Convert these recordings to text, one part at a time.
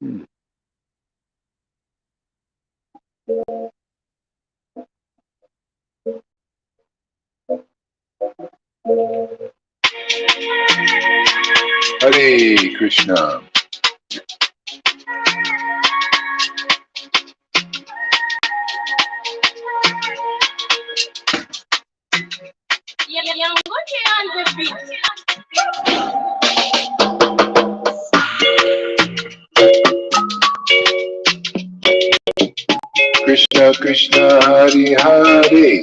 Hmm. Hare Krishna. Krishna Krishna Hare Hare,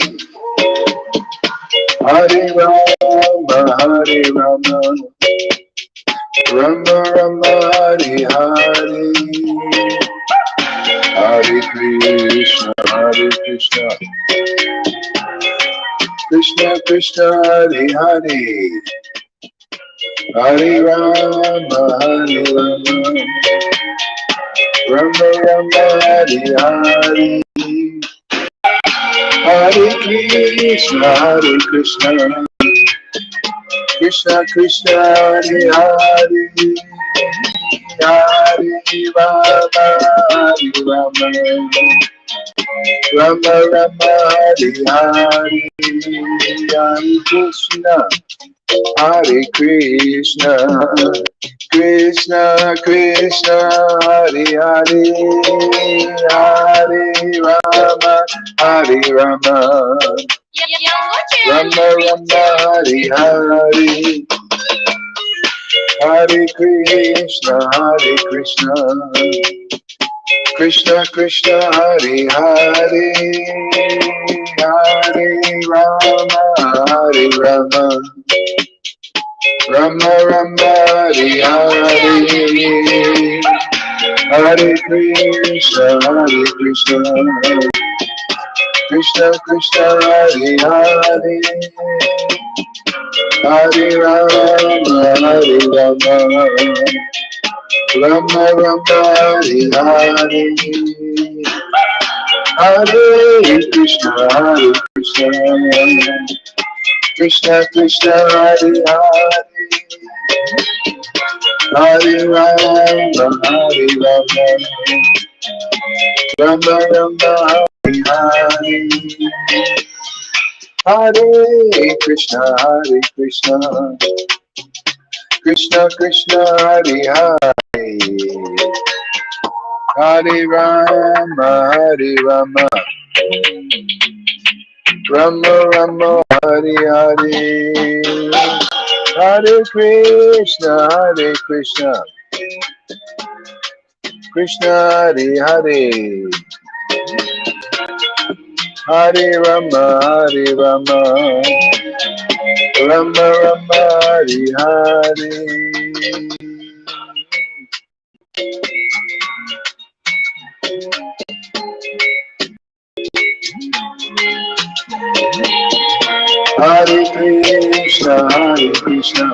Hare Rama Hare Rama, Rama Rama Hare Hare, Hare Krishna Hare Krishna, Krishna Krishna Hare Hare, Hare Rama Hare Rama, Rama Rama Hare Hare, Hare Krishna Hare Krishna, Krishna Krishna Hare Hare, Hare Rama Hare Rama, Rama Rama Hare Hare, Hare Krishna Hare Krishna, Krishna Krishna Hare Hare, Hare Rama Hare Rama, Rama Rama Hare Hare, Hare Krishna Hare Krishna, Krishna Krishna Hare Hare, Hare Rama Hare Rama, Rama Rama Hare Hare, Hare Krishna Hare Krishna, Krishna Krishna Hare Hare, Hare Rama Hare Rama, Rama Rama Hare Hare, Hare Krishna Hare Krishna, Krishna Krishna Hare Hare, Hare Rama Hare Rama, Rama Rama Hare Hare, Hare Krishna Hare Krishna, Krishna Krishna Hare Hare, Hare Rama Hare Rama, Rama Rama Hare Hare, Hare Krishna Hare Krishna, Krishna Hare Hare, Hare Rama Hare Rama, Rama Rama Hare Hare, Hare Krishna Hare Krishna,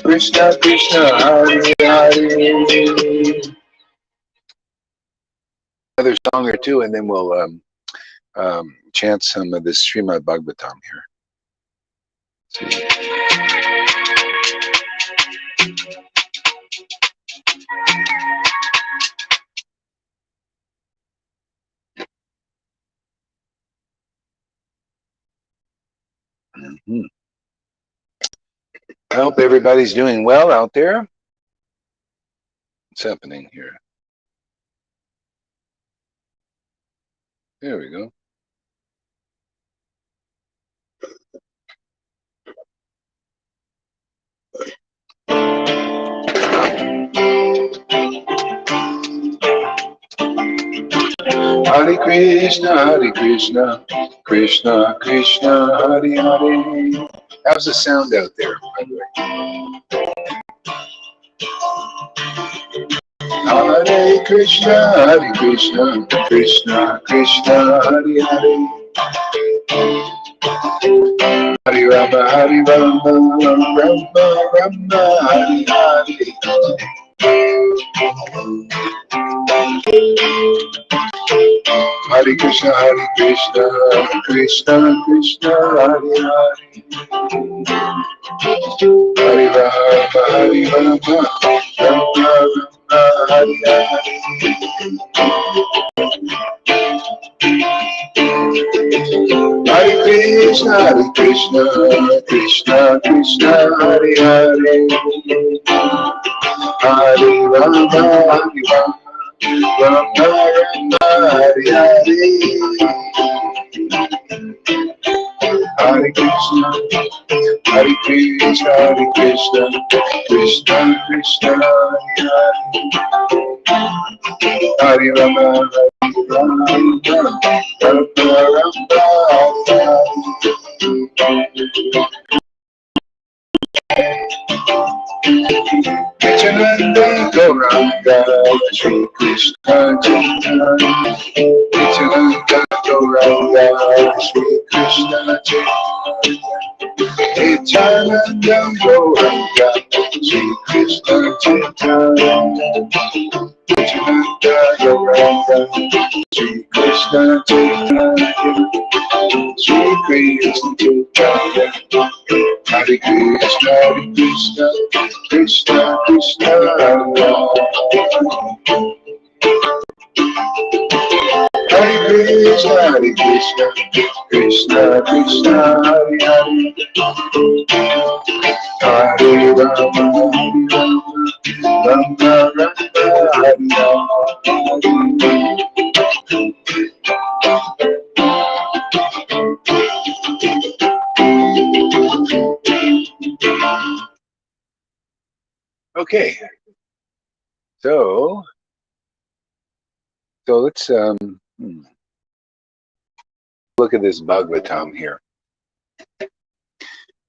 Krishna Krishna Hare Hare. Another song or two, and then we'll chant some of this Srimad Bhagavatam here. See. Mm-hmm. I hope everybody's doing well out there. What's happening here? There we go. Hare Krishna, Krishna Krishna, Hare Hare. How's the sound out there, by the way? Hare Krishna, Krishna Krishna, Hare Hare. Hare Rama, Hare Rama, Rama Rama, Hare Hare. Hare Krishna, Krishna Krishna, Hare Hare. Hare Rama, Hare Rama, Rama Hari Hari. Hare Krishna, Krishna Krishna, Hare Hare, Hare Rama, Rama Rama, Hare Hare. Hare Krishna, Krishna Krishna Krishna, Hare Rama, Rama Rama, Nityananda Gauranga, Shri Krishna Chaitanya. Nityananda Gauranga, Shri Krishna Chaitanya. Nityananda Gauranga, Shri Krishna Chaitanya. Nityananda Gauranga, Shri Krishna Chaitanya. Shri Krishna Chaitanya. Hare Krishna, Krishna Krishna, Hare Krishna, Krishna Krishna, Hare Hare, Hare Rama, Rama Rama, Hare Okay, so let's look at this Bhagavatam here.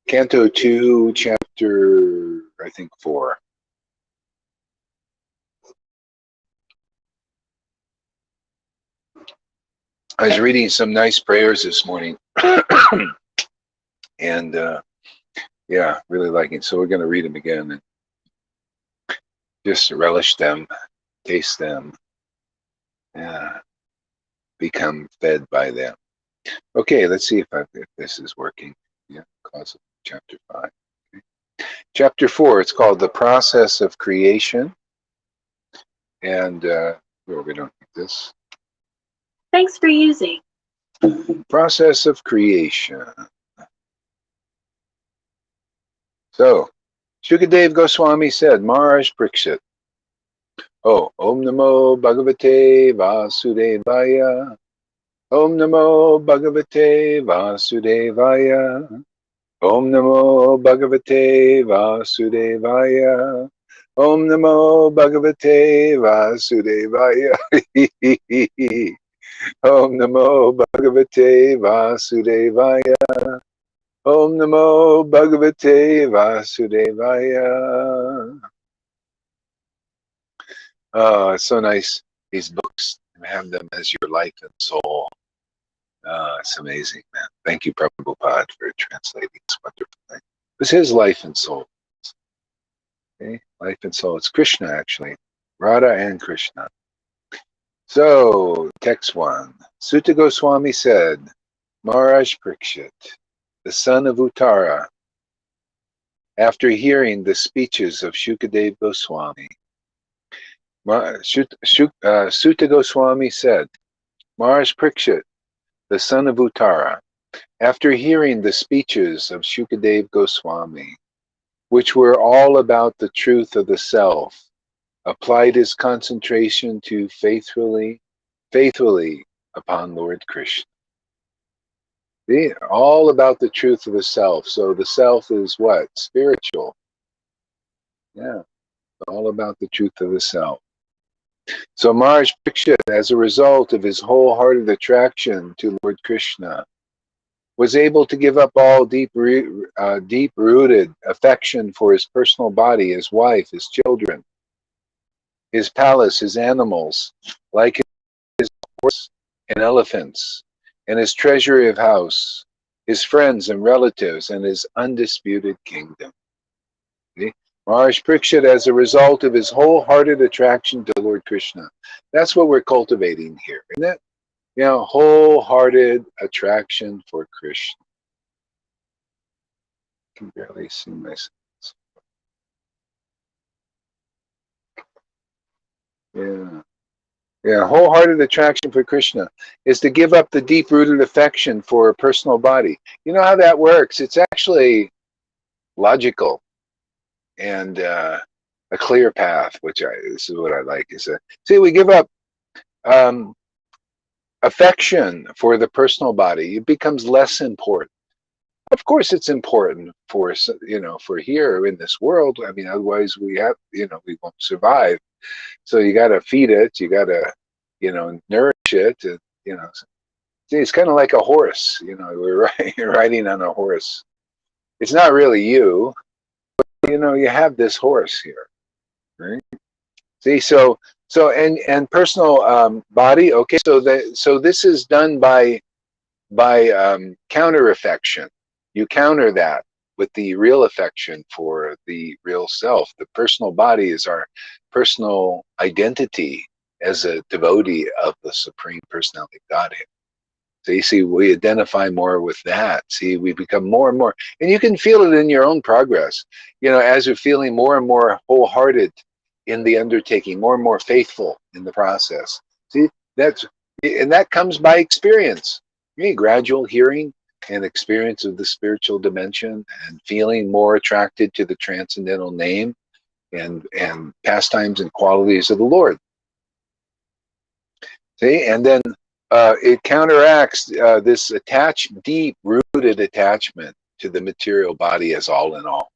Canto 2, chapter, I think 4. I was reading some nice prayers this morning, and yeah, really liking it. So we're going to read them again and just relish them, taste them, become fed by them. Okay, let's see if this is working. Yeah, cause of chapter 5. Okay. Chapter 4, it's called The Process of Creation. And we don't need this. Thanks for using. Process of creation. So, Shukadev Goswami said, Maharaj Parikshit, Om Namo Bhagavate Vasudevaya. Om Namo Bhagavate Vasudevaya. Om Namo Bhagavate Vasudevaya. Om Namo Bhagavate Vasudevaya. Om Namo Bhagavate Vasudevaya. Om Namo Bhagavate Vasudevaya. Oh, it's so nice, these books. Have them as your life and soul. It's amazing, man. Thank you, Prabhupada, for translating this wonderful thing. It was his life and soul. Okay? Life and soul. It's Krishna, actually. Radha and Krishna. So, text 1. Sutta Goswami said, Maharaj Parikshit, the son of Uttara, after hearing the speeches of Shukadev Goswami, Sutta Goswami said, Maharaj Parikshit, the son of Uttara, after hearing the speeches of Shukadev Goswami, which were all about the truth of the self, applied his concentration to faithfully upon Lord Krishna. See, all about the truth of the self. So the self is what? Spiritual. Yeah, all about the truth of the self. So Maharaj Parikshit, as a result of his wholehearted attraction to Lord Krishna, was able to give up all deep-rooted affection for his personal body, his wife, his children, his palace, his animals, like his horse and elephants, and his treasury of house, his friends and relatives, and his undisputed kingdom. See? Maharaj Parikshit, as a result of his wholehearted attraction to Lord Krishna. That's what we're cultivating here, isn't it? You know, wholehearted attraction for Krishna. I can barely see myself. Yeah. Yeah, wholehearted attraction for Krishna is to give up the deep-rooted affection for a personal body. You know how that works? It's actually logical and a clear path, which this is what I like. Is see, we give up um, affection for the personal body. It becomes less important. Of course, it's important for for here in this world. I mean, otherwise we won't survive. So you got to feed it. You got to nourish it. You know, See, it's kind of like a horse. We're riding on a horse. It's not really you. You have this horse here, right? See, and personal body. Okay, so this is done by counter affection. You counter that with the real affection for the real self. The personal body is our personal identity as a devotee of the Supreme Personality of Godhead. So you see, we identify more with that. See, we become more and more, and you can feel it in your own progress. As you're feeling more and more wholehearted in the undertaking, more and more faithful in the process. See, that comes by experience. Gradual hearing and experience of the spiritual dimension, and feeling more attracted to the transcendental name and pastimes and qualities of the Lord. See, and then it counteracts this deep-rooted attachment to the material body as all in all.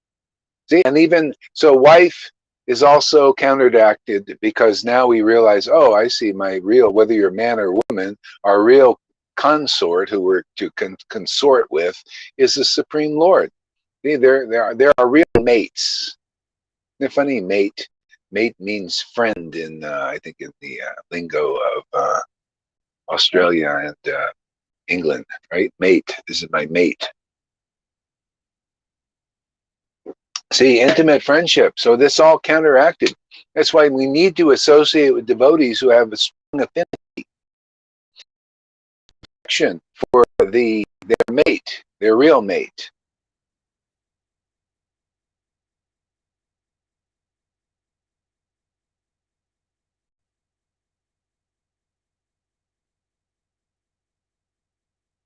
See, and even so, wife is also counteracted because now we realize, oh, I see my real, whether you're man or woman, our real consort who we're to consort with is the Supreme Lord. See, there are real mates. Isn't it funny? Mate means friend in I think in the lingo of Australia and England, right? Mate. This is my mate. See, intimate friendship. So this all counteracted. That's why we need to associate with devotees who have a strong affection for their mate, their real mate.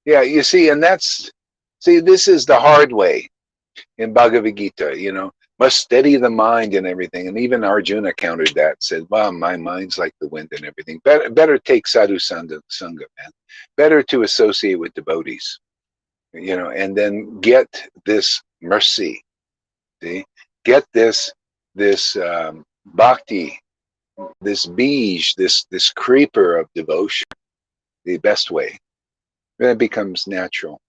Yeah, you see, this is the hard way in Bhagavad Gita, must steady the mind and everything. And even Arjuna countered that, said, well, my mind's like the wind and everything. Better take sadhu sangha, man. Better to associate with devotees, and then get this mercy, see? Get this bhakti, this bij, this creeper of devotion, the best way. Then it becomes natural.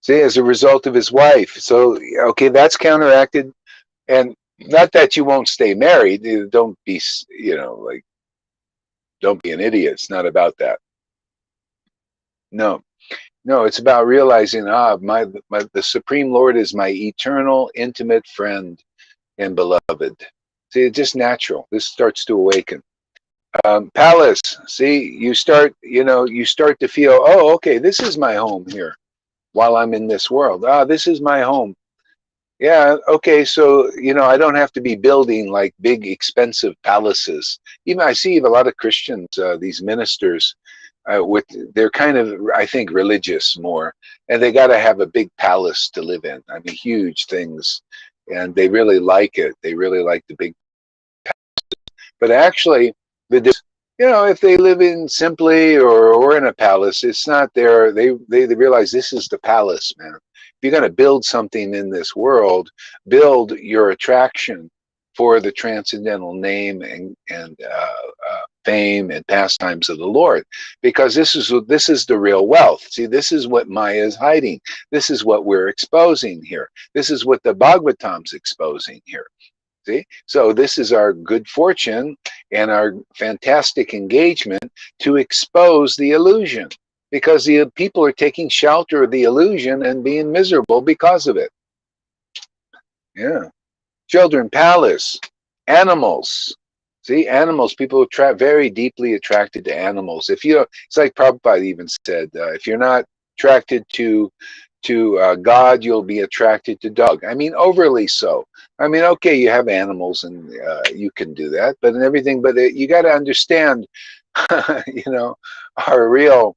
See, as a result of his wife. So, okay, that's counteracted. And not that you won't stay married. Don't be, don't be an idiot. It's not about that. No, it's about realizing, the Supreme Lord is my eternal, intimate friend and beloved. See, it's just natural. This starts to awaken. Palace. See, you start to feel, oh, okay, this is my home here while I'm in this world. This is my home. Yeah, okay, so, I don't have to be building like big, expensive palaces. Even I see a lot of Christians, these ministers, they're kind of, I think, religious more, and they got to have a big palace to live in. I mean, huge things, and they really like it. They really like the big. But actually, if they live in simply or in a palace, it's not there. They realize this is the palace, man. If you're going to build something in this world, build your attraction for the transcendental name and fame and pastimes of the Lord, because this is the real wealth. See, this is what Maya is hiding. This is what we're exposing here. This is what the Bhagavatam's exposing here. See? So this is our good fortune and our fantastic engagement to expose the illusion, because the people are taking shelter of the illusion and being miserable because of it. Yeah. Children, palace, animals. See, animals, people are very deeply attracted to animals. It's like Prabhupada even said, if you're not attracted to to God, you'll be attracted to dog. I mean, overly so. I mean, okay, you have animals and you can do that, but and everything. But you got to understand, you know, our real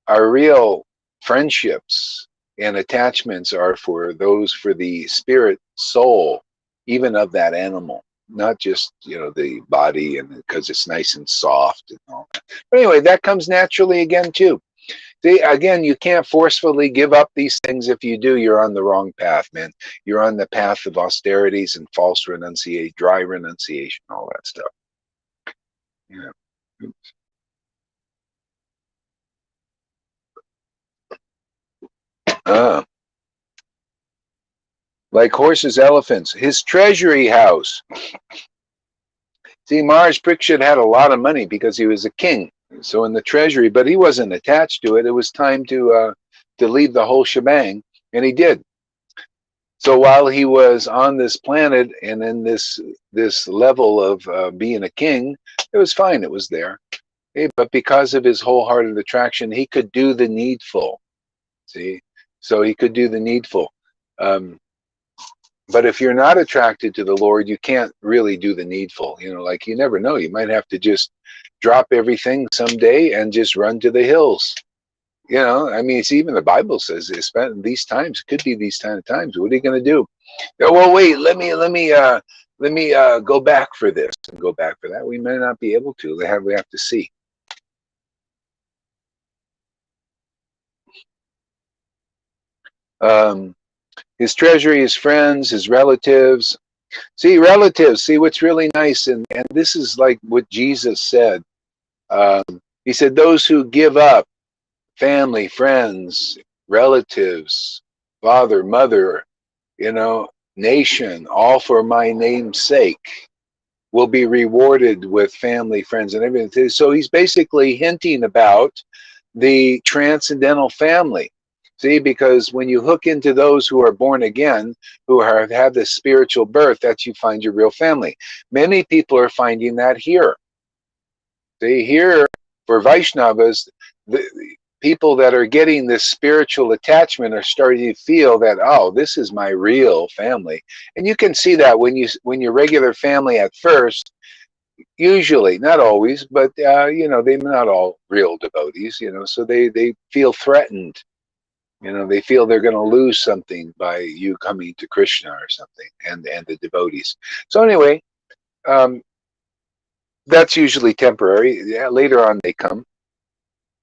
our real friendships and attachments are for those for the spirit soul, even of that animal, not just the body and because it's nice and soft and all that. But anyway, that comes naturally again too. See, again, you can't forcefully give up these things. If you do, you're on the wrong path, man. You're on the path of austerities and false renunciation, dry renunciation, all that stuff. Yeah. Oops. Ah, like horses, elephants. His treasury house. See, Mars Prikshit had a lot of money because he was a king. So in the treasury, but he wasn't attached to it. It was time to leave the whole shebang, and he did. So while he was on this planet and in this level of being a king, it was fine. It was there. Okay? But because of his wholehearted attraction, he could do the needful. See, so he could do the needful. But if you're not attracted to the Lord, you can't really do the needful. Like you never know. You might have to just drop everything someday and just run to the hills. I mean, it's even the Bible says it's spent these times. It could be these kind of times. What are you going to do? Well, wait. Let me go back for this and go back for that. We may not be able to. We have to see. His treasury, his friends, his relatives. See, relatives. See what's really nice, and this is like what Jesus said. He said, "Those who give up family, friends, relatives, father, mother, nation, all for my name's sake, will be rewarded with family, friends, and everything." So he's basically hinting about the transcendental family. See, because when you hook into those who are born again, who have had this spiritual birth, that's you find your real family. Many people are finding that here. See, here for Vaishnavas, the people that are getting this spiritual attachment are starting to feel that, oh, this is my real family. And you can see that when your regular family at first, usually, not always, but they're not all real devotees, so they feel threatened. They feel they're going to lose something by you coming to Krishna or something, and the devotees. So anyway, that's usually temporary. Yeah, later on they come,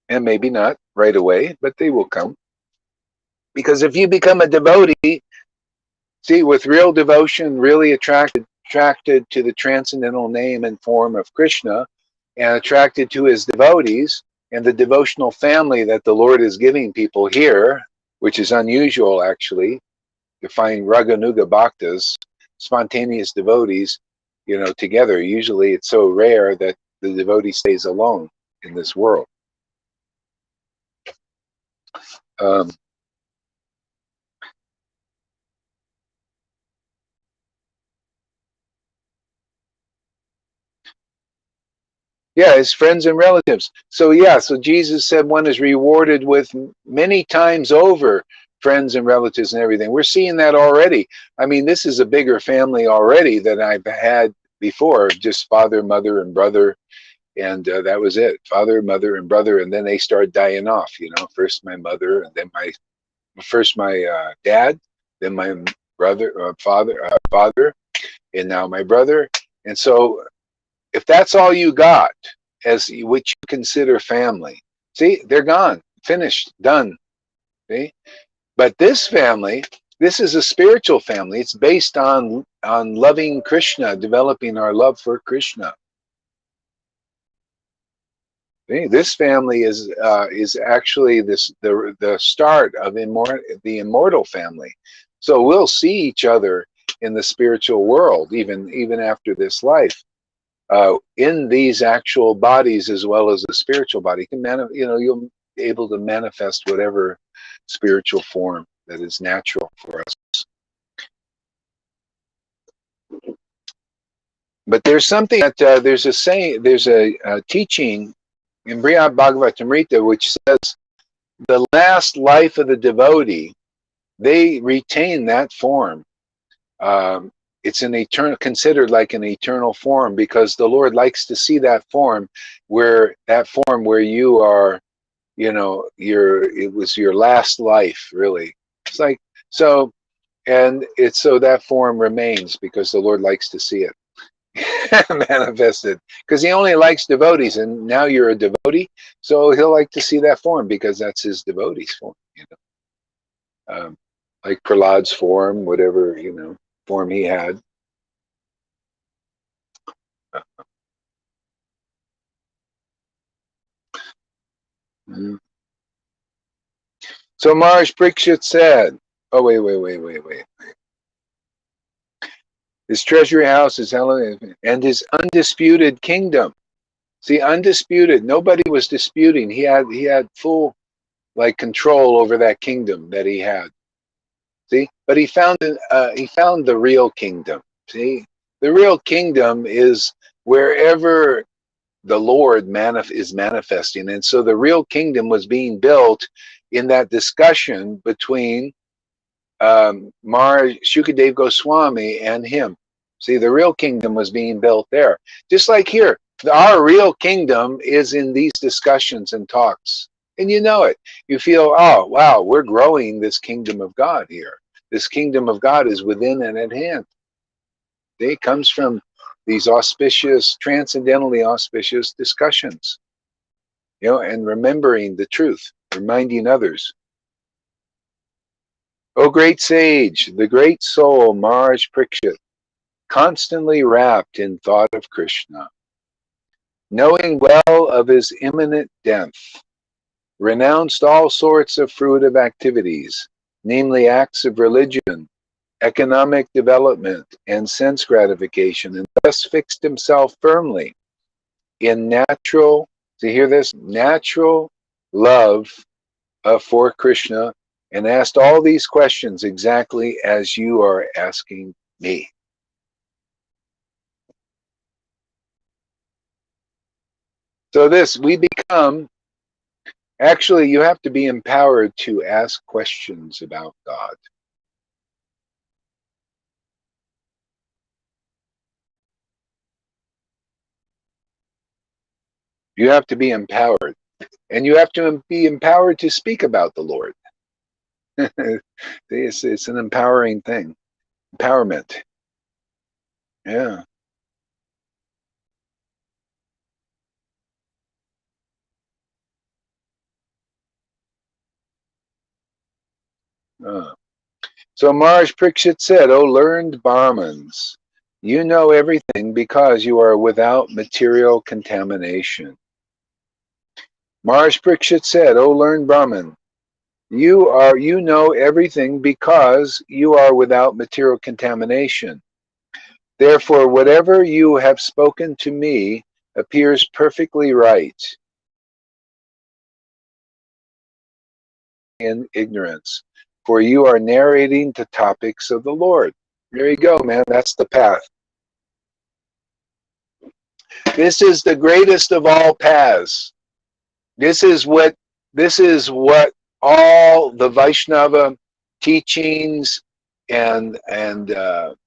and maybe not right away, but they will come. Because if you become a devotee, see, with real devotion, really attracted to the transcendental name and form of Krishna, and attracted to his devotees and the devotional family that the Lord is giving people here, which is unusual actually, to find Raganuga Bhaktas, spontaneous devotees, together. Usually it's so rare that the devotee stays alone in this world. Yeah, his friends and relatives. So Jesus said one is rewarded with many times over friends and relatives and everything. We're seeing that already. I mean, this is a bigger family already than I've had before, just father, mother, and brother. And that was it. Father, mother, and brother. And then they start dying off, first my mother, and then my dad, then my brother, father, and now my brother. And so if that's all you got as what you consider family, see, they're gone, finished, done. See? But this family, this is a spiritual family. It's based on loving Krishna, developing our love for Krishna. See? This family is actually the start of the immortal family. So we'll see each other in the spiritual world, even after this life. In these actual bodies as well as the spiritual body, you'll be able to manifest whatever spiritual form that is natural for us. But there's something that there's a saying, there's a teaching in Brihad Bhagavatamrita which says the last life of the devotee they retain that form. It's an eternal, considered like an eternal form, because the Lord likes to see that form where you are, it was your last life, really. It's like, so, and it's so that form remains because the Lord likes to see it manifested, because he only likes devotees, and now you're a devotee, so he'll like to see that form because that's his devotee's form, like Prahlad's form, whatever, form he had. Mhm. So Maharaj Parikshit said, oh, wait. His treasury house is and his undisputed kingdom. See, undisputed, nobody was disputing. He had full control over that kingdom that he had. See, but he found the real kingdom. See, the real kingdom is wherever the Lord is manifesting, and so the real kingdom was being built in that discussion between Shukadeva Goswami and him. See, the real kingdom was being built there. Just like here, our real kingdom is in these discussions and talks. And you know it. You feel, oh, wow, we're growing this kingdom of God here. This kingdom of God is within and at hand. It comes from these auspicious, transcendentally auspicious discussions, and remembering the truth, reminding others. O great sage, the great soul Maharaj Parikshit, constantly wrapped in thought of Krishna, knowing well of his imminent death, renounced all sorts of fruitive activities, namely acts of religion, economic development, and sense gratification, and thus fixed himself firmly in natural, to hear this, natural love for Krishna, and asked all these questions exactly as you are asking me. So we become, actually, you have to be empowered to ask questions about God. You have to be empowered, and you have to be empowered to speak about the Lord. It's an empowering thing. Empowerment. Yeah. So Maharaj Parikshit said, O learned Brahmins, you know everything because you are without material contamination. Maharaj Parikshit said, O learned Brahmin, you know everything because you are without material contamination. Therefore, whatever you have spoken to me appears perfectly right in ignorance, for you are narrating the topics of the Lord. There you go, man. That's the path. This is the greatest of all paths. This is what all the Vaishnava teachings and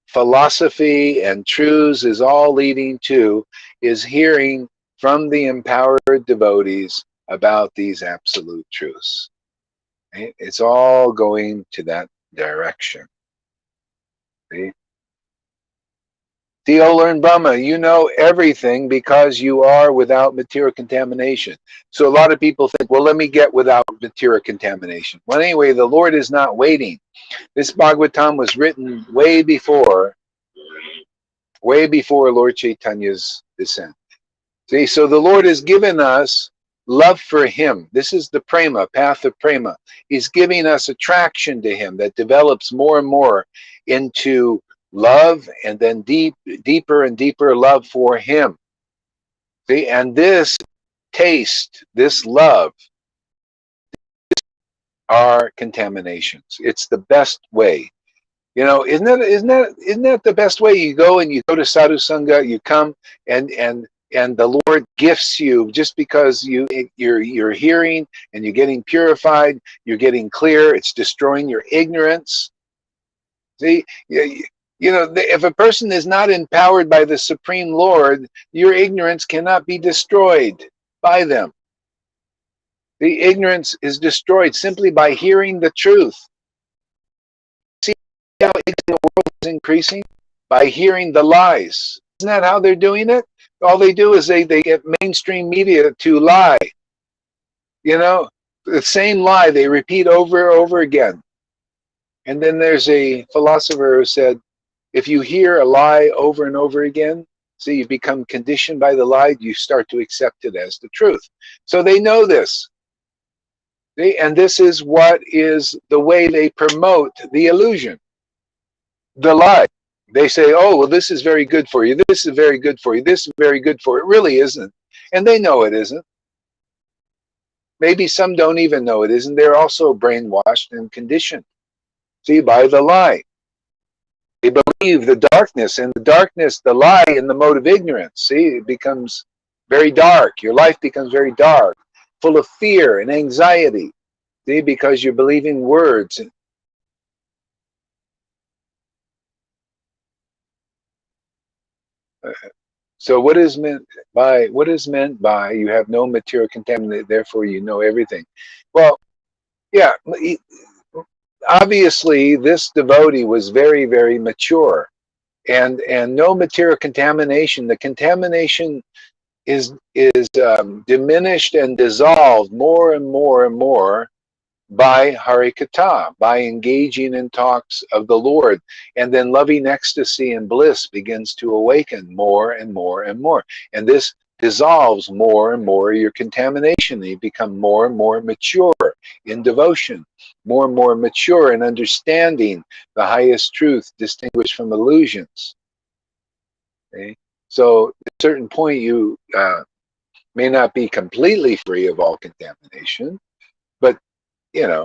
philosophy and truths is all leading to, is hearing from the empowered devotees about these absolute truths. It's all going to that direction. See? O learned Brahma, you know everything because you are without material contamination. So a lot of people think, well, let me get without material contamination. Well, anyway, the Lord is not waiting. This Bhagavatam was written way before Lord Chaitanya's descent. See, so the Lord has given us love for him. This is the prema, path of prema. He's giving us attraction to him that develops more and more into love, and then deeper and deeper love for him. See, and this taste, this love, are contaminations. It's the best way. Isn't that the best way? You go to sadhu sangha, you come and and the Lord gifts you just because you're hearing and you're getting purified, you're getting clear. It's destroying your ignorance. See, if a person is not empowered by the Supreme Lord, your ignorance cannot be destroyed by them. The ignorance is destroyed simply by hearing the truth. See how the world is increasing? By hearing the lies. Isn't that how they're doing it? All they do is they get mainstream media to lie. The same lie they repeat over and over again. And then there's a philosopher who said, if you hear a lie over and over again, so you become conditioned by the lie, you start to accept it as the truth. So they know this. And this is what is the way they promote the illusion, the lie. They say, oh, well, this is very good for you. This is very good for you. This is very good for you. It really isn't. And they know it isn't. Maybe some don't even know it isn't. They're also brainwashed and conditioned. See, by the lie. They believe the darkness, and the darkness, the lie in the mode of ignorance. See, it becomes very dark. Your life becomes very dark, full of fear and anxiety. See, because you're believing words. So what is meant by you have no material contaminant, therefore you know everything? Well, yeah, obviously this devotee was very, very mature, and no material contamination. The contamination is diminished and dissolved more and more and more by Harikatha, by engaging in talks of the Lord. And then loving ecstasy and bliss begins to awaken more and more and more. And this dissolves more and more your contamination. You become more and more mature in devotion, more and more mature in understanding the highest truth distinguished from illusions. Okay? So at a certain point, you may not be completely free of all contamination, but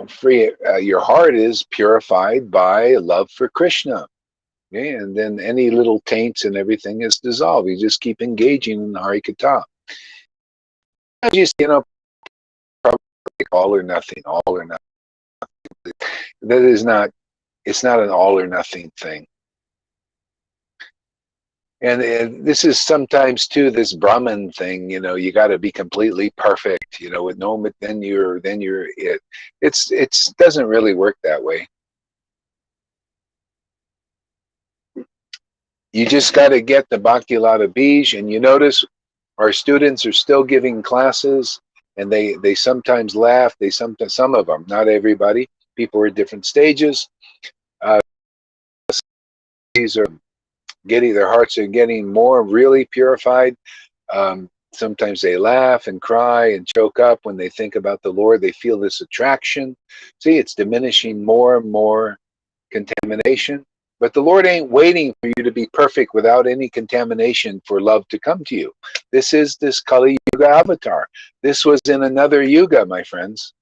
free. Your heart is purified by love for Krishna, okay? And then any little taints and everything is dissolved. You just keep engaging in Harikatha. Just probably all or nothing, all or nothing. That is not. It's not an all or nothing thing. And this is sometimes too this Brahman thing. You got to be completely perfect. With no, then you're it. It doesn't really work that way. You just got to get the Bhakti Lata Bij, and you notice our students are still giving classes, and they sometimes laugh. Some of them, not everybody. People are at different stages. These are their hearts are getting more really purified. Sometimes they laugh and cry and choke up when they think about the Lord. They feel this attraction. See, it's diminishing more and more contamination. But the Lord ain't waiting for you to be perfect without any contamination for love to come to you. This is this Kali Yuga avatar. This was in another yuga, my friends.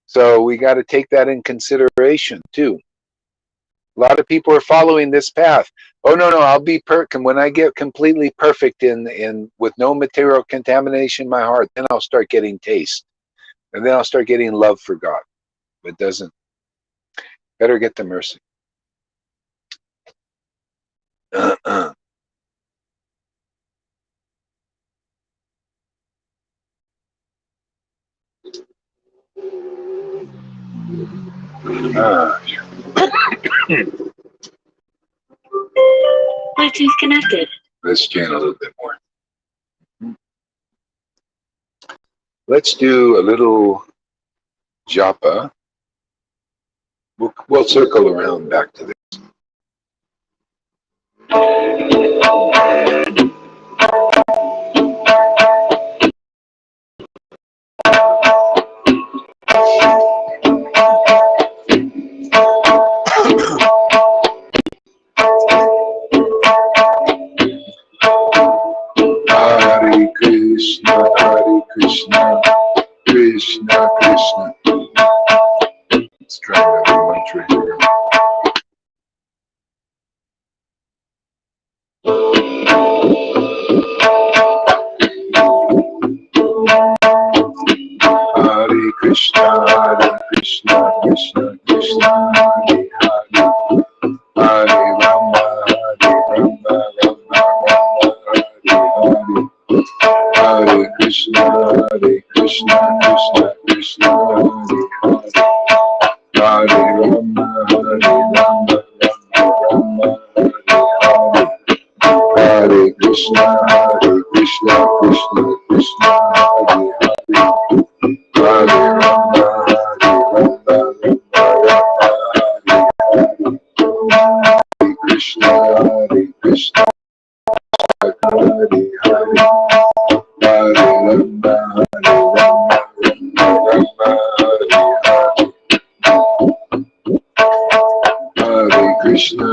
So we got to take that in consideration too. A lot of people are following this path. Oh no, I'll be perfect. And when I get completely perfect in with no material contamination in my heart, then I'll start getting taste. And then I'll start getting love for God. But it doesn't. Better get the mercy. Bluetooth connected. Let's chant a little bit more. Let's do a little japa. We'll circle around back to this. Hare Krishna, Krishna Krishna. Let's try another mantra here. Krishna, Hare Krishna, Krishna Krishna, Hare Hare, Hare Rama, Hare Rama, Hare Krishna, Hare Krishna, Hare Hare, Hare Rama, Hare Rama, Hare Krishna,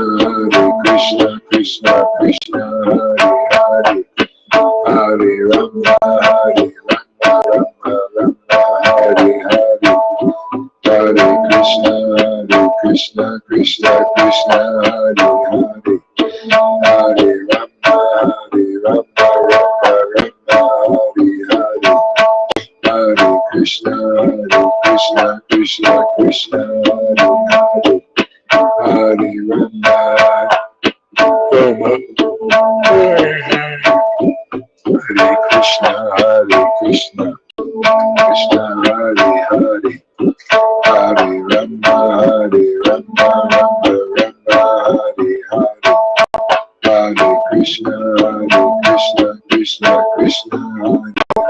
Krishna Krishna, Hare Hare, Hare Rama, Hare Rama, Hare Hare, Hare Krishna, Krishna Krishna, Hare Hare, Hare Rama, Hare Rama, Hare Hare, Hare Krishna, Krishna Krishna, Hare Hare, Hare Rama, Hare Krishna, Krishna Hare Hare, Hare Rama, Hare Rama, Hare Hare, Hare Krishna, Krishna Krishna, Hare Hare,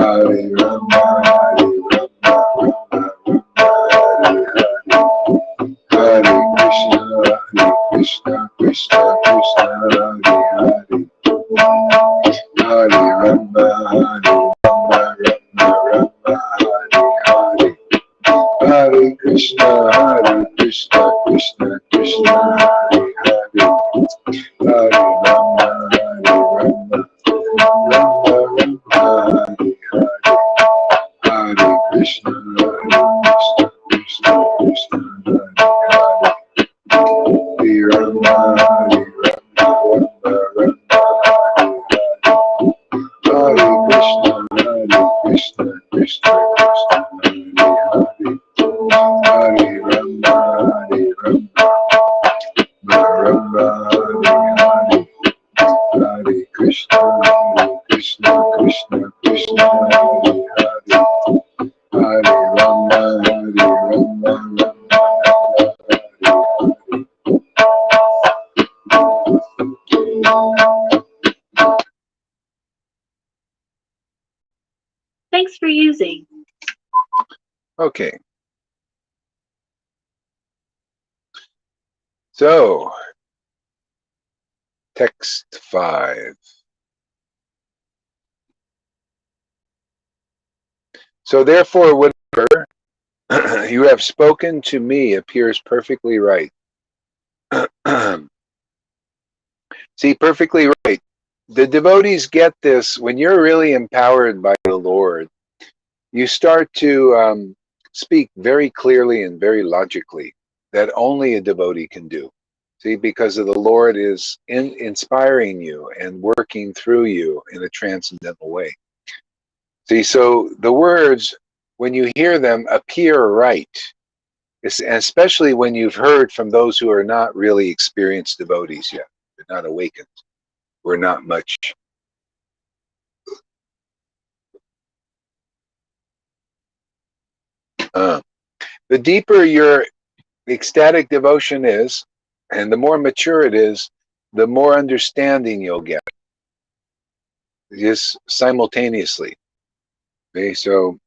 Hare Rama, Hare Rama, Hare Hare, Hare Krishna, Krishna Krishna, Hare Hare, Hare Rama, Hare Hare Krishna, Krishna Krishna, Hare Hare, Hare Rama, Hare Hare Krishna, Krishna Krishna, Hare Rama, Hare Hare Krishna, Krishna Krishna, Hare Rama, Hare Hare Krishna, Krishna Krishna, Hare Hare, Hare Rama, Hare Thanks for using. Okay. So, text 5. So therefore, whatever you have spoken to me appears perfectly right. See, perfectly right. The devotees get this when you're really empowered by the Lord. You start to speak very clearly and very logically that only a devotee can do. See, because the Lord is inspiring you and working through you in a transcendental way. See, so the words, when you hear them, appear right, especially when you've heard from those who are not really experienced devotees yet. They're not awakened. We're not much. The deeper your ecstatic devotion is, and the more mature it is, the more understanding you'll get. Just simultaneously. Okay, so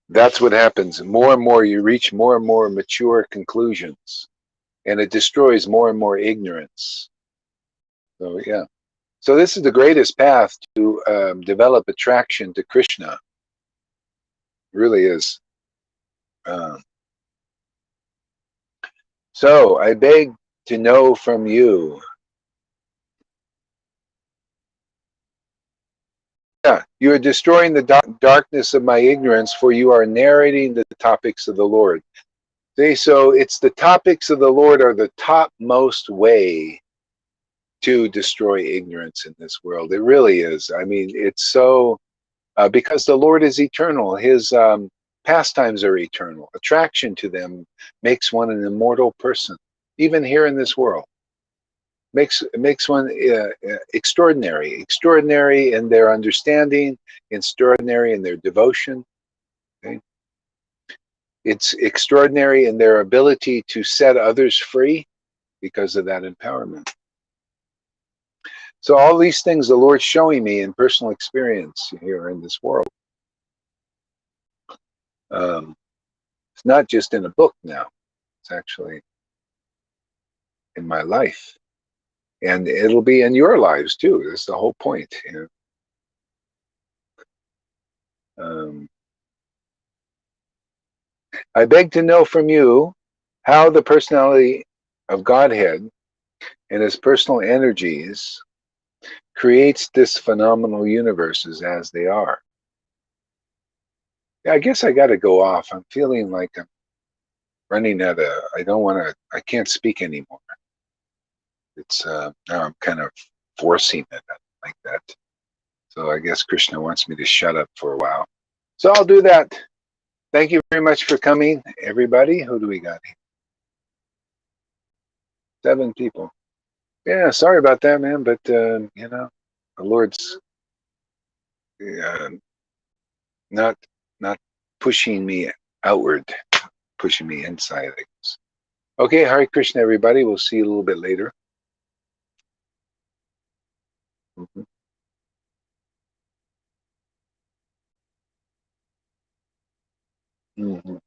that's what happens. More and more you reach more and more mature conclusions, and it destroys more and more ignorance. So yeah. So this is the greatest path to develop attraction to Krishna. It really is. So I beg to know from you. Yeah, you are destroying the darkness of my ignorance, for you are narrating the topics of the Lord. See, so it's the topics of the Lord are the topmost way to destroy ignorance in this world. It really is. I mean, it's so, because the Lord is eternal. His pastimes are eternal. Attraction to them makes one an immortal person, even here in this world. Makes one extraordinary in their understanding, extraordinary in their devotion. Okay? It's extraordinary in their ability to set others free because of that empowerment. So all these things the Lord's showing me in personal experience here in this world. It's not just in a book now. It's actually in my life. And it'll be in your lives too. That's the whole point. I beg to know from you how the personality of Godhead and his personal energies creates this phenomenal universes as they are. Yeah, I guess I got to go off. I'm feeling like I'm running out of, I can't speak anymore. It's, now I'm kind of forcing it like that. So I guess Krishna wants me to shut up for a while. So I'll do that. Thank you very much for coming, everybody. Who do we got here? 7 people. Yeah, sorry about that, man. But, the Lord's uh, not not pushing me outward, pushing me inside, I guess. Okay, Hare Krishna, everybody. We'll see you a little bit later. Mhm. Mhm.